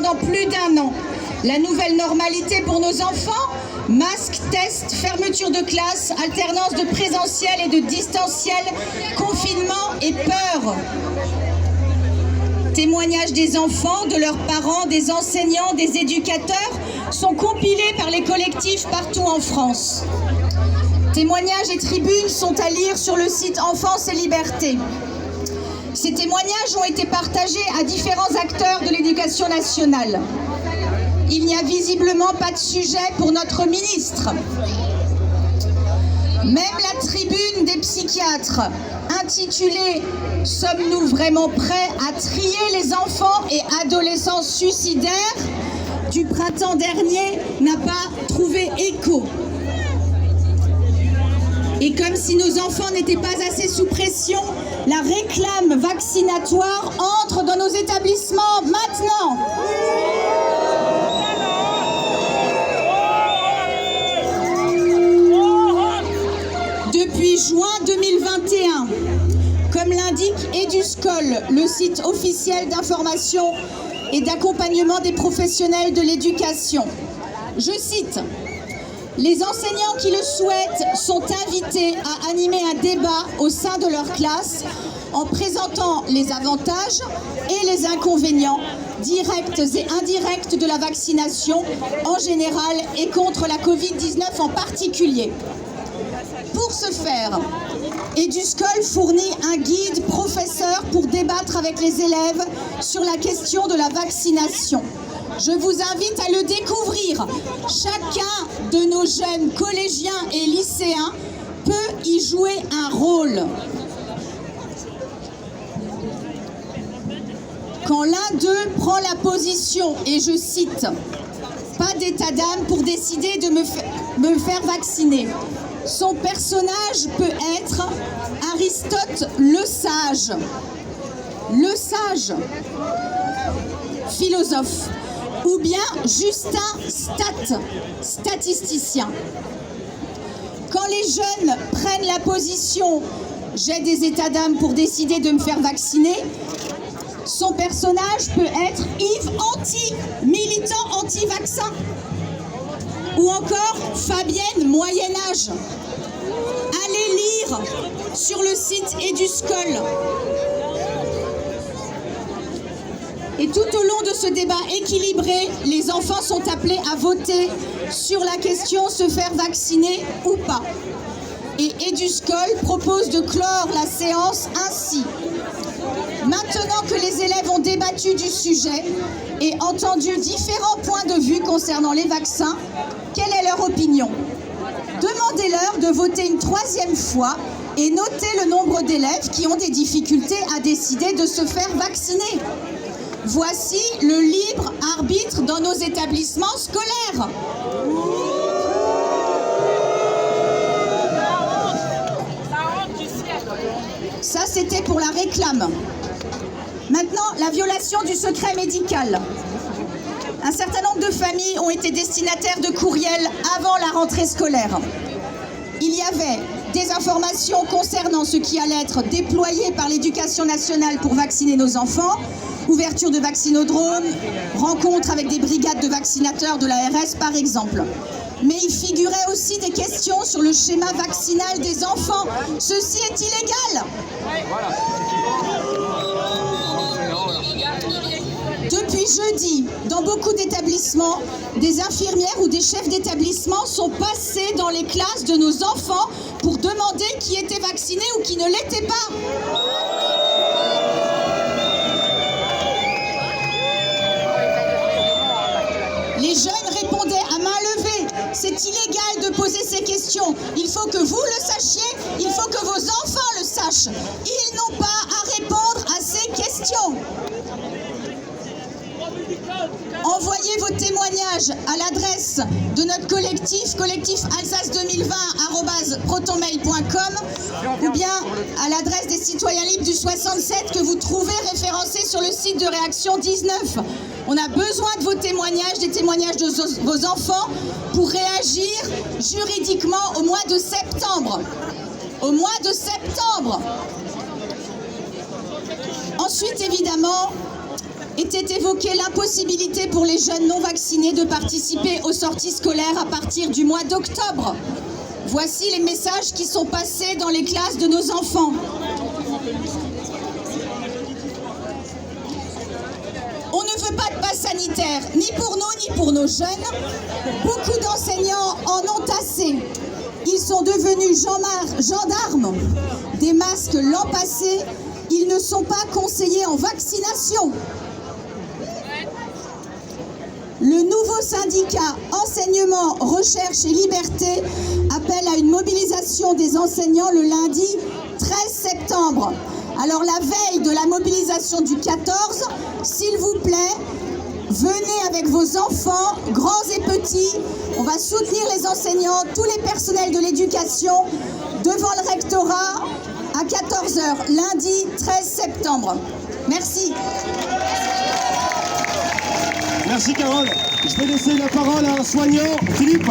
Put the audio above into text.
pendant plus d'1 an. La nouvelle normalité pour nos enfants, masques, tests, fermeture de classe, alternance de présentiel et de distanciel, confinement et peur. Témoignages des enfants, de leurs parents, des enseignants, des éducateurs sont compilés par les collectifs partout en France. Témoignages et tribunes sont à lire sur le site Enfance et Liberté. Ces témoignages ont été partagés à différents acteurs de l'éducation nationale. Il n'y a visiblement pas de sujet pour notre ministre. Même la tribune des psychiatres, intitulée « Sommes-nous vraiment prêts à trier les enfants et adolescents suicidaires ?» du printemps dernier n'a pas trouvé écho. Et comme si nos enfants n'étaient pas assez sous pression, la réclame vaccinatoire entre dans nos établissements maintenant. Depuis juin 2021, comme l'indique Eduscol, le site officiel d'information et d'accompagnement des professionnels de l'éducation, je cite: « Les enseignants qui le souhaitent sont invités à animer un débat au sein de leur classe en présentant les avantages et les inconvénients directs et indirects de la vaccination en général et contre la Covid-19 en particulier. » Pour ce faire, Eduscol fournit un guide professeur pour débattre avec les élèves sur la question de la vaccination. Je vous invite à le découvrir. Chacun de nos jeunes collégiens et lycéens peut y jouer un rôle. Quand l'un d'eux prend la position, et je cite, « Pas d'état d'âme pour décider de me faire vacciner », son personnage peut être Aristote le Sage, philosophe, ou bien Justin statisticien. Quand les jeunes prennent la position « j'ai des états d'âme pour décider de me faire vacciner », son personnage peut être Yves militant anti-vaccin. Ou encore Fabienne Moyen-Âge. Allez lire sur le site Eduscol. Et tout au long de ce débat équilibré, les enfants sont appelés à voter sur la question se faire vacciner ou pas. Et Eduscol propose de clore la séance ainsi. Maintenant que les élèves ont débattu du sujet et entendu différents points de vue concernant les vaccins, quelle est leur opinion? Demandez-leur de voter une 3e fois et notez le nombre d'élèves qui ont des difficultés à décider de se faire vacciner. Voici le libre arbitre dans nos établissements scolaires. Ça, c'était pour la réclame. Maintenant, la violation du secret médical. Un certain nombre de familles ont été destinataires de courriels avant la rentrée scolaire. Il y avait des informations concernant ce qui allait être déployé par l'Éducation nationale pour vacciner nos enfants, ouverture de vaccinodromes, rencontres avec des brigades de vaccinateurs de l'ARS par exemple. Mais il figurait aussi des questions sur le schéma vaccinal des enfants. Ceci est illégal. Depuis jeudi, dans beaucoup d'établissements, des infirmières ou des chefs d'établissement sont passés dans les classes de nos enfants pour demander qui était vacciné ou qui ne l'était pas. Les jeunes répondaient à main levée. C'est illégal de poser ces questions. Il faut que vous le sachiez, il faut que vos enfants le sachent. Ils n'ont pas à répondre à ces questions. Envoyez vos témoignages à l'adresse de notre collectif alsace2020@protonmail.com ou bien à l'adresse des citoyens libres du 67 que vous trouvez référencé sur le site de Réaction 19. On a besoin de vos témoignages, des témoignages de vos enfants pour réagir juridiquement au mois de septembre. Au mois de septembre. Ensuite, évidemment, était évoquée l'impossibilité pour les jeunes non vaccinés de participer aux sorties scolaires à partir du mois d'octobre. Voici les messages qui sont passés dans les classes de nos enfants. On ne veut pas de passe sanitaire, ni pour nous, ni pour nos jeunes. Beaucoup d'enseignants en ont assez. Ils sont devenus gendarmes des masques l'an passé. Ils ne sont pas conseillés en vaccination. Le nouveau syndicat Enseignement, Recherche et Liberté appelle à une mobilisation des enseignants le lundi 13 septembre. Alors la veille de la mobilisation du 14, s'il vous plaît, venez avec vos enfants, grands et petits. On va soutenir les enseignants, tous les personnels de l'éducation devant le rectorat à 14 h, lundi 13 septembre. Merci. Merci Carole. Je vais laisser la parole à un soignant, Philippe.